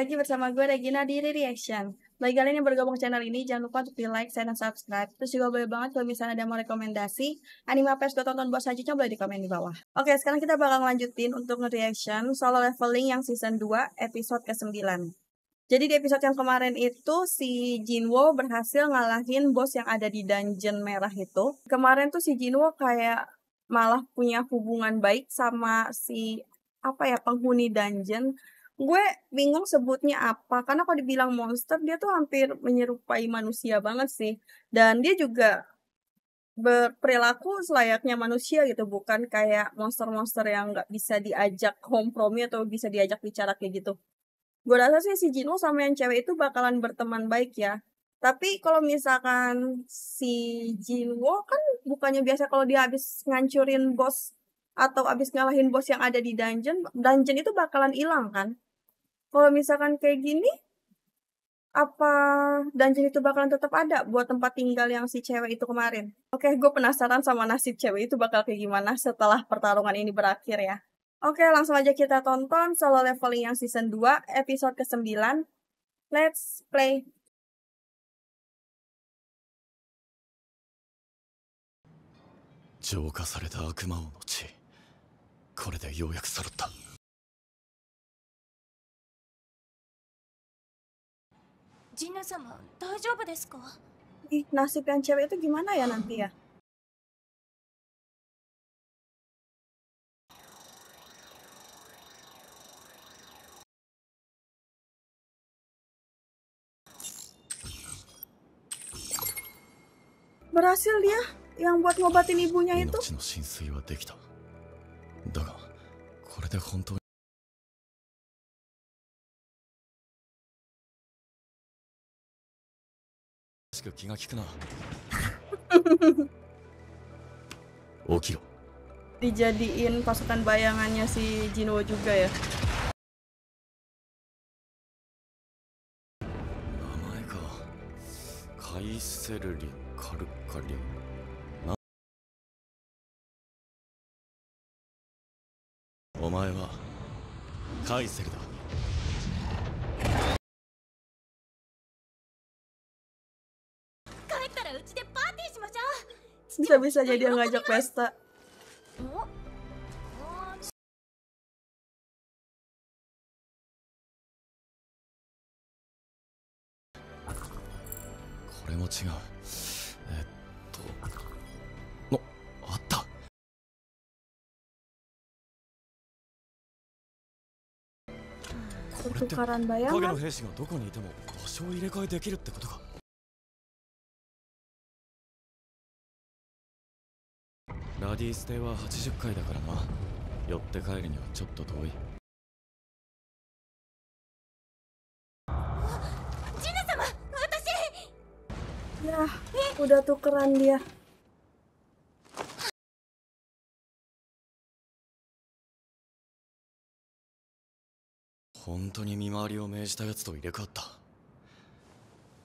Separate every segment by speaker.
Speaker 1: lagi bersama gue Regina di Reaction. Bagi kalian yang bergabung ke channel ini, jangan lupa untuk di like, share, dan subscribe. Terus juga boleh banget kalau misalnya ada mau rekomendasi anime apa yang sudah tonton buat selanjutnya boleh di komen di bawah. Oke, sekarang kita bakal lanjutin untuk nge-reaction Solo Leveling yang season 2 episode ke-9. Jadi di episode yang kemarin itu si Jinwoo berhasil ngalahin bos yang ada di dungeon merah itu. Kemarin tuh si Jinwoo kayak malah punya hubungan baik sama si penghuni dungeon. Gue bingung sebutnya apa karena kalau dibilang monster dia tuh hampir menyerupai manusia banget sih. Dan dia juga berperilaku selayaknya manusia gitu, bukan kayak monster-monster yang nggak bisa diajak kompromi atau bisa diajak bicara kayak gitu. Gue rasa sih si Jinwoo sama yang cewek itu bakalan berteman baik ya. Tapi kalau misalkan si Jinwoo kan bukannya biasa kalau dia habis ngancurin bos atau habis ngalahin bos yang ada di dungeon itu bakalan hilang kan? Kalau misalkan kayak gini, apa dungeon itu bakalan tetap ada buat tempat tinggal yang si cewek itu kemarin? Oke, gue penasaran sama nasib cewek itu bakal kayak gimana setelah pertarungan ini berakhir ya. Oke, langsung aja kita tonton Solo Leveling yang season 2, episode ke-9. Let's play.
Speaker 2: 浄化された悪魔王の血、これでようやく揃った。
Speaker 3: ジンヌ様、大丈夫ですか？
Speaker 1: Nasib yang cewek itu gimana ya nanti ya? Berhasil dia yang buat ngobatin ibunya itu.
Speaker 2: 命の浸水はできた。だが、これで本当にしく気が利くな。起きろ。
Speaker 1: Dijadiin pasukan bayangannya si Jinwoo juga ya.
Speaker 2: 名前か。カイセルリン・カルカリン。お前はカイセルだ。
Speaker 3: 帰ったらうちでパーティーしましょう。
Speaker 1: Bisa-bisanya dia ngajak pesta.
Speaker 2: これも違う。あった。 これって影
Speaker 1: Pertukaran
Speaker 2: の
Speaker 1: bayangan.
Speaker 2: 兵士がどこにいても場所を入れ替えできるってことか。ラディス邸は80階だからな。寄って帰るにはちょっと遠い。
Speaker 3: ジンヌ様、私。
Speaker 1: Ya, udah tukeran dia.
Speaker 2: 本当に見回りを命じたやつと入れ替わった。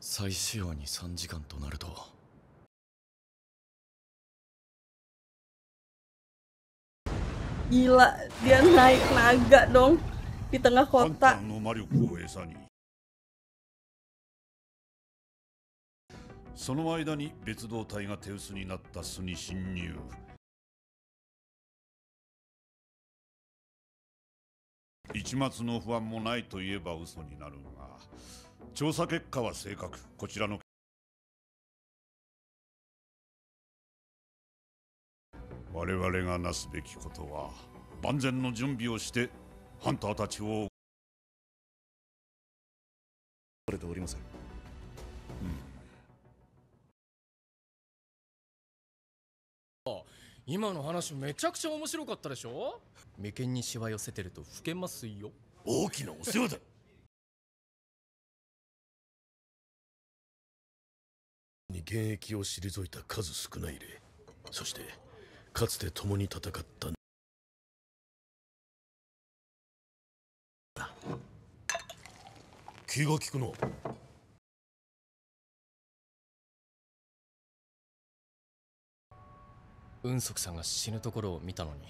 Speaker 2: 再使用に3時間となると。
Speaker 1: Gila, dia naik naga dong di tengah
Speaker 4: ハンタ
Speaker 1: kota.
Speaker 4: ーの魔力を餌にその間に別動隊が手薄になった巣に侵入。一抹の不安もないといえば嘘になるが、調査結果は正確。こちらの我々がなすべきことは万全の準備をしてハンターたちを。
Speaker 5: れておりません。
Speaker 6: 今の話めちゃくちゃ面白かったでしょ。眉間にしわ寄せてると老けますよ。
Speaker 5: 大きなお世話だ。に現役を退いた数少ない例、そしてかつて共に戦った気が利くの。
Speaker 6: 雲足さんが死ぬところを見たのに。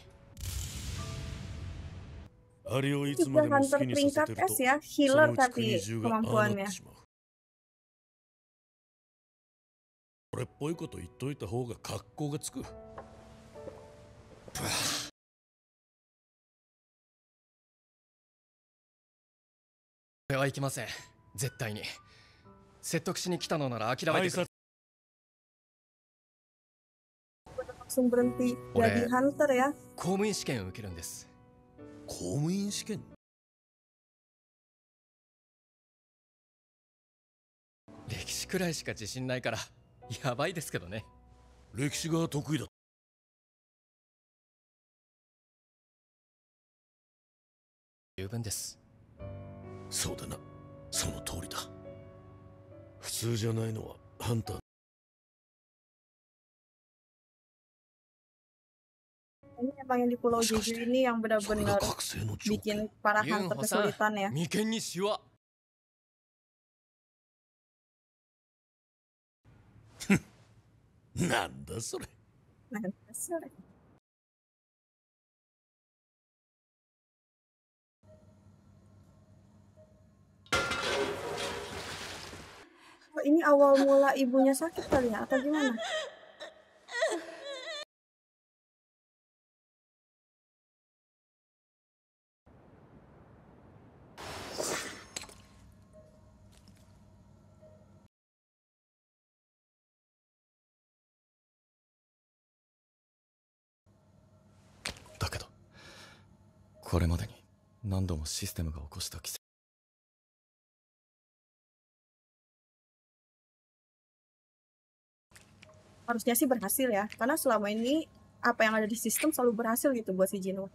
Speaker 5: あれをいつ
Speaker 1: Juga
Speaker 5: までも好
Speaker 1: hunter
Speaker 5: きにさせ
Speaker 1: tingkat
Speaker 5: てると
Speaker 1: S ya,
Speaker 5: そ
Speaker 1: healer
Speaker 5: のうち国
Speaker 1: tapi
Speaker 5: 中がああなって
Speaker 1: kemampuannya.
Speaker 5: しまう。これっぽいこと言っといた方が格好がつく。
Speaker 6: これはいきません。絶対に。説得しに来たのなら諦めてくれ。
Speaker 1: Langsung berhenti jadi hunter ya.
Speaker 6: 公務員試験を受けるんです。
Speaker 5: 公務員試験？
Speaker 6: 歴史くらいしか自信ないからやばいですけどね。
Speaker 5: 歴史が得意だ。
Speaker 6: 十分です。
Speaker 5: そうだな、その通りだ。普通じゃないのはハンター。
Speaker 1: Ini emang yang di Pulau Jeju ini yang
Speaker 5: それ
Speaker 1: benar-benar
Speaker 5: が覚醒の条件。
Speaker 1: bikin para
Speaker 6: ユン
Speaker 1: hunter
Speaker 6: ホさん、
Speaker 1: kesulitan ya.
Speaker 6: 眉間にシワ。
Speaker 5: なんだそれ。
Speaker 1: Nah, dasar. Oh, ini awal mula ibunya sakit kali ya atau gimana?
Speaker 2: Tapi これまでに何度もシステムが起こした奇跡。
Speaker 1: Harusnya sih berhasil ya, karena selama ini apa yang ada di sistem selalu berhasil gitu buat si Jinwoo.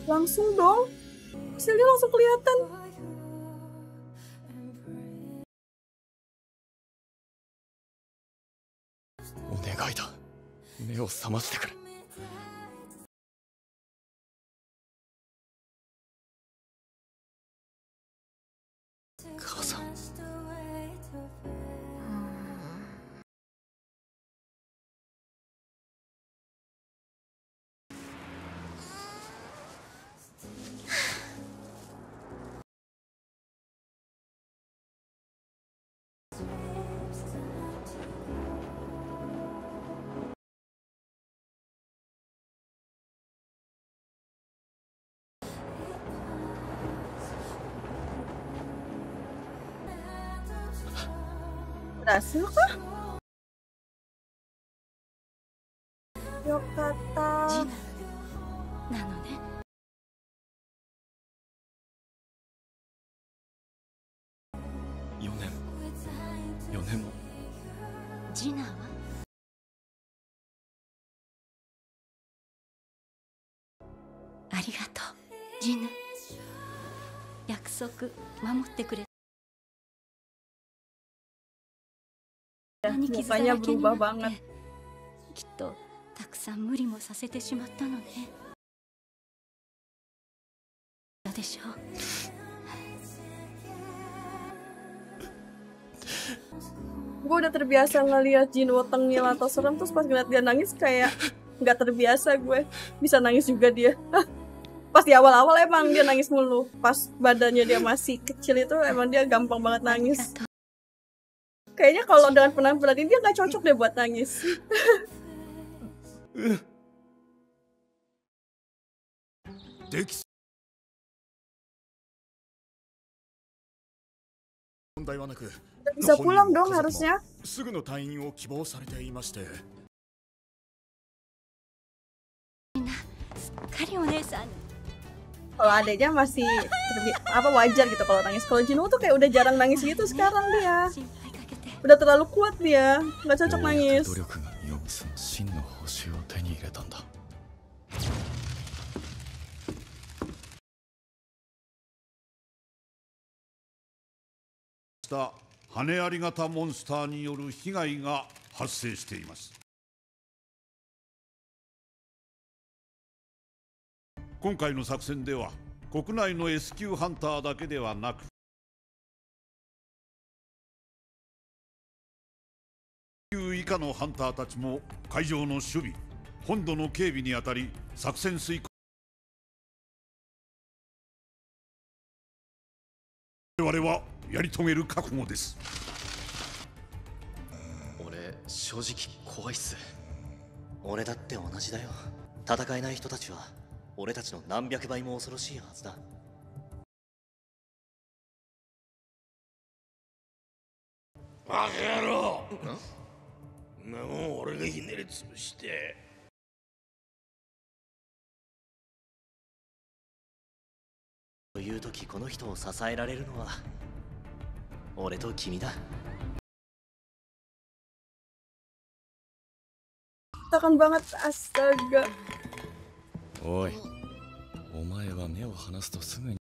Speaker 1: Langsung dong, hasilnya langsung kelihatan.
Speaker 2: Onegai da, 目を覚ましてくれ。母さん。
Speaker 1: Berhasil kah? Yokata.
Speaker 3: なのね。
Speaker 2: 4年も。
Speaker 3: ジナはありがとう、ジヌ。約束守ってくれ。
Speaker 1: Mukanya berubah banget.
Speaker 3: きっとたくさん無理もさせてしまったのね。どうでしょう。
Speaker 1: Gue udah terbiasa ngeliat Jinwoo tengil atau serem, terus pas ngeliat dia nangis kayak nggak terbiasa. Gue bisa nangis juga dia. Pas di awal-awal emang dia nangis mulu. Pas badannya dia masih kecil itu emang dia gampang banget nangis. Kayaknya kalau dengan penampilan ini dia nggak cocok deh buat nangis.
Speaker 4: でき問題はなく
Speaker 1: Bisa pulang dong harusnya.
Speaker 4: すぐの退院を希望されていまして。
Speaker 3: すっかりお姉さん。
Speaker 1: Kalau adeknya masih wajar gitu kalau nangis. Kalau Jinwoo tuh kayak udah jarang nangis gitu sekarang dia.
Speaker 3: 心配かけて。
Speaker 1: Udah terlalu kuat dia, nggak cocok
Speaker 2: ようや
Speaker 1: nangis.
Speaker 2: く努力が実を結ぶ真の報酬を手に入れたんだ。
Speaker 4: た羽あり型モンスターによる被害が発生しています。今回の作戦では国内の S 級ハンターだけではなく、級以下のハンターたちも海上の守備、本土の警備にあたり作戦遂行。我々はやり遂げる覚悟です。
Speaker 2: 俺正直怖いっす。
Speaker 7: 俺だって同じだよ。戦えない人たちは俺たちの何百倍も恐ろしいはずだ。
Speaker 5: バカ野郎！んなもん俺がひねり潰して。
Speaker 7: という時この人を支えられるのは俺と君だ。
Speaker 1: Tekan banget, astaga.
Speaker 2: おい、お前は目を離すとすぐに。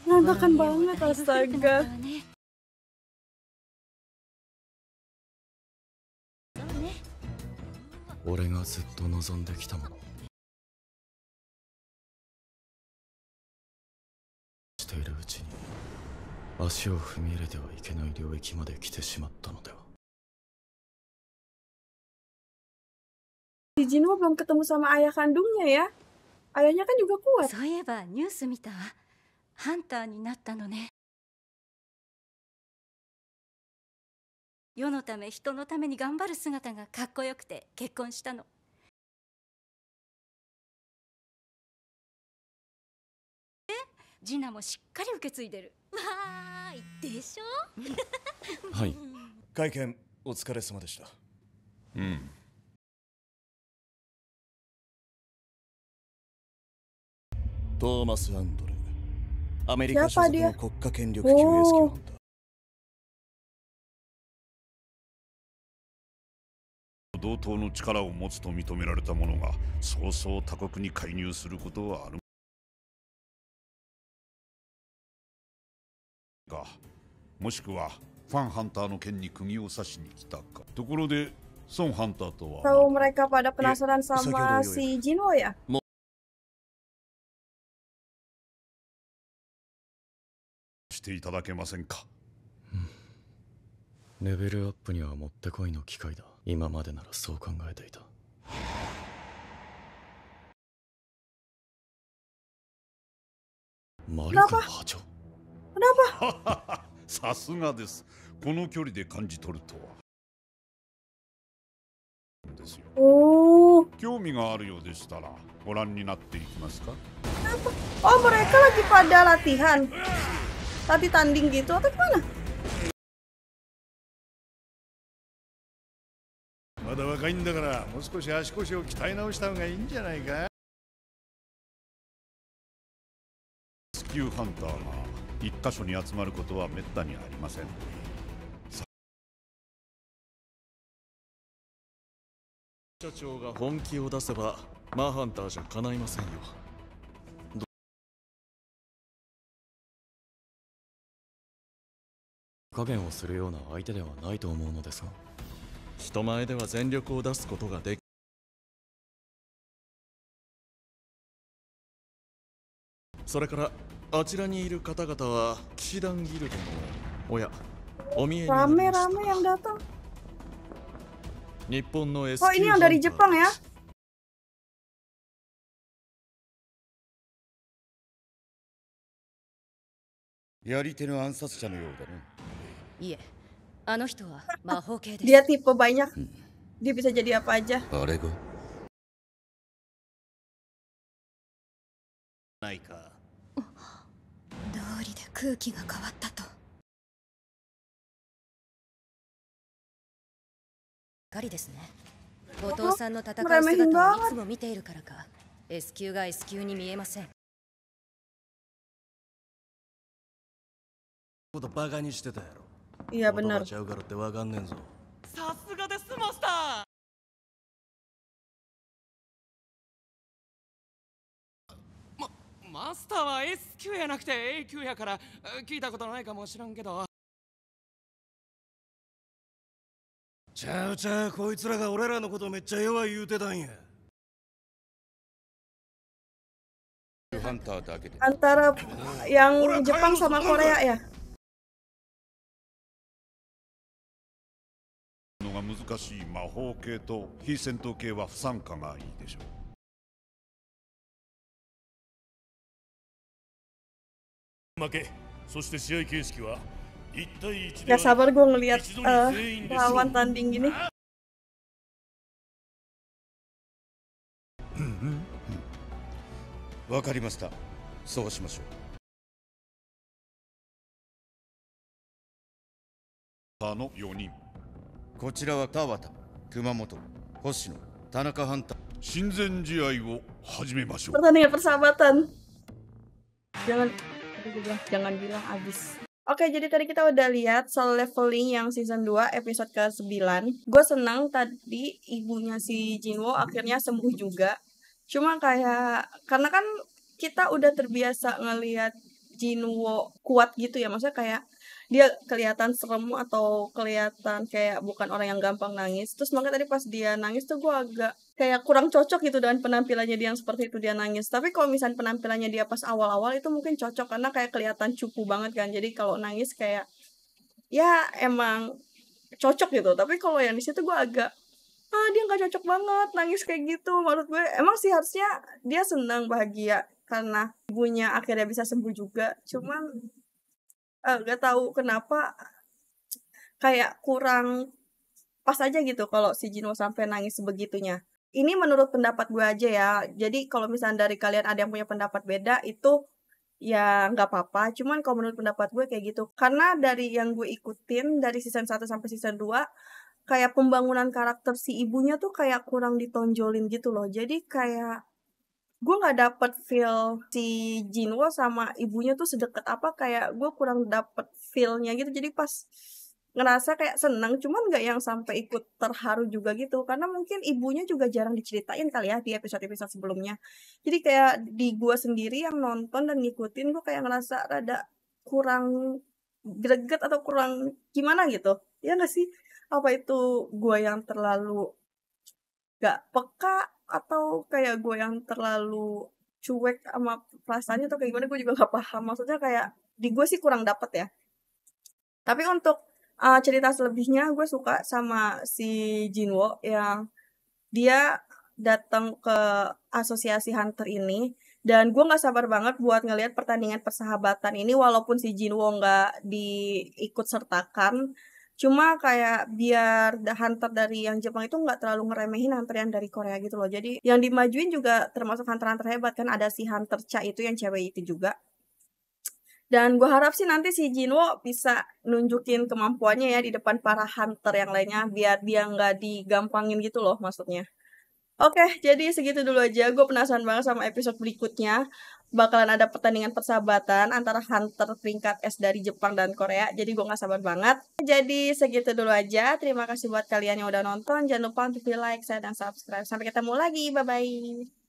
Speaker 1: Ngantakan banget, astaga.
Speaker 2: 俺がずっと望んできたもの。しているうちに足を踏み入れてはいけない領域まで来てしまったのでは。
Speaker 1: Si Jinho belum ketemu sama ayah kandungnya ya. Ayahnya kan juga kuat.
Speaker 3: そういえばニュース見たわ。ハンターになったのね。世のため人のために頑張る姿がかっこよくて結婚したの。ジナもしっかり受け継いでる。わーいでしょ。
Speaker 2: はい。
Speaker 8: 会見お疲れ様でした。
Speaker 4: うん。
Speaker 8: トーマス・アンドレ、アメリカ所属の国家権力級 S 級ハンター。
Speaker 4: 同等の力を持つと認められた者がそうそう他国に介入することはあるか、もしくはファンハンターの剣に釘を刺しに来たか。ところでソンハンターとは
Speaker 1: Tahu mereka pada penasaran sama si Jinho ya?
Speaker 4: していただけませんか。
Speaker 2: レベルアップにはもってこいの機会だ。今までならそう考えていた。マリコの波長。
Speaker 4: さすがです。この距離で感じ取るとは。ですよ。興味があるようでしたらご覧になっていきますか。
Speaker 1: Oh, mereka lagi pada latihan. Latih tanding gitu atau gimana?
Speaker 5: まだ若いんだからもう少し足腰を鍛え直した方がいいんじゃないか。
Speaker 4: S級ハンターが一箇所に集まることはめったにありません。
Speaker 8: 社長が本気を出せばマーハンターじゃ叶いませんよ。
Speaker 2: 加減をするような相手ではないと思うのですが。
Speaker 8: 人前では全力を出すことができ、それからあちらにいる方々は騎士団ギルドのおやお見えになりました。
Speaker 1: Rame-rame yang datang.
Speaker 8: 日本の S 級
Speaker 1: Oh, ini yang dari Jepang ya?
Speaker 9: やり手の暗殺者のようだね。
Speaker 3: いえ、あの人は魔法系です。
Speaker 1: Dia tipe banyak. Dia bisa jadi apa aja.
Speaker 9: あれが
Speaker 7: ないか。
Speaker 3: 道理で空気が変わったと。かりですね。後藤さんの戦う姿をいつも見ているからか、S 級が S 級に見えません。
Speaker 8: ことバカにしてたやろ。
Speaker 1: Iya benar.
Speaker 8: ちゃうからってわかんねんぞ。
Speaker 6: さすがですマスター。マスターは S 級やなくて A 級やから聞いたことないかもしらんけど。
Speaker 5: ちゃうちゃう、こいつらが俺らのことめっちゃ弱い言うてたんや。
Speaker 9: ハンターだけで
Speaker 1: Antara yang Jepang sama Korea ya.
Speaker 4: のが難しい魔法系と非戦闘系は不参加がいいでしょう。
Speaker 5: 負け、そして試合形式は1対1
Speaker 1: Gak
Speaker 5: で
Speaker 1: sabar gue ngeliat lawan tanding gini.
Speaker 9: わかりました。そうしましょう。
Speaker 4: の4人。
Speaker 9: こちらは田畑、熊本、星野、田中ハンター。
Speaker 4: 親善試合を始めましょう。
Speaker 1: Pertandingan persahabatan. Jangan bilang abis. Oke, jadi tadi kita udah lihat Soul Leveling yang season 2 episode ke-9. Gue senang tadi ibunya si Jinwo akhirnya sembuh juga. Cuma kayak, karena kan kita udah terbiasa ngelihat Jinwo kuat gitu ya. Maksudnya kayak dia kelihatan serem atau kelihatan kayak bukan orang yang gampang nangis. Terus makanya tadi pas dia nangis tuh gue agak kayak kurang cocok gitu dengan penampilannya dia yang seperti itu dia nangis. Tapi kalau misalnya penampilannya dia pas awal-awal itu mungkin cocok karena kayak kelihatan cupu banget kan. Jadi kalau nangis kayak ya emang cocok gitu. Tapi kalau yang di situ gue agak dia nggak cocok banget nangis kayak gitu. Menurut gue emang sih harusnya dia senang bahagia karena ibunya akhirnya bisa sembuh juga. Cuman gak tahu kenapa kayak kurang pas aja gitu kalau si Jinwo sampai nangis sebegitunya. Ini menurut pendapat gue aja ya. Jadi kalau misalnya dari kalian ada yang punya pendapat beda itu ya nggak apa-apa. Cuman kalau menurut pendapat gue kayak gitu. Karena dari yang gue ikutin dari season 1 sampai season 2 kayak pembangunan karakter si ibunya tuh kayak kurang ditonjolin gitu loh. Jadi kayak gue nggak dapet feel si Jinwo sama ibunya tuh sedekat apa, kayak gue kurang dapet feel-nya gitu. Jadi pas ngerasa kayak seneng, cuman nggak yang sampai ikut terharu juga gitu. Karena mungkin ibunya juga jarang diceritain kali ya di episode-episode sebelumnya. Jadi kayak di gue sendiri yang nonton dan ngikutin, gue kayak ngerasa rada kurang greget atau kurang gimana gitu. Ya nggak sih? Apa itu gue yang terlalu gak peka atau kayak gue yang terlalu cuek sama perasaannya atau kayak gimana, gue juga gak paham. Maksudnya kayak di gue sih kurang dapet ya. Tapi untuk cerita selebihnya gue suka sama si Jinwo yang dia datang ke asosiasi hunter ini. Dan gue gak sabar banget buat ngelihat pertandingan persahabatan ini walaupun si Jinwo gak diikut sertakan. Cuma kayak biar hunter dari yang Jepang itu nggak terlalu ngeremehin hunter yang dari Korea gitu loh. Jadi yang dimajuin juga termasuk hunter-hunter hebat kan. Ada si hunter Cha itu yang cewek itu juga. Dan gue harap sih nanti si Jinwo bisa nunjukin kemampuannya ya di depan para hunter yang lainnya. Biar dia nggak digampangin gitu loh maksudnya. Oke, jadi segitu dulu aja. Gue penasaran banget sama episode berikutnya. Bakalan ada pertandingan persahabatan antara hunter peringkat S dari Jepang dan Korea. Jadi gue gak sabar banget. Jadi segitu dulu aja. Terima kasih buat kalian yang udah nonton. Jangan lupa untuk di like, share, dan subscribe. Sampai ketemu lagi. Bye-bye.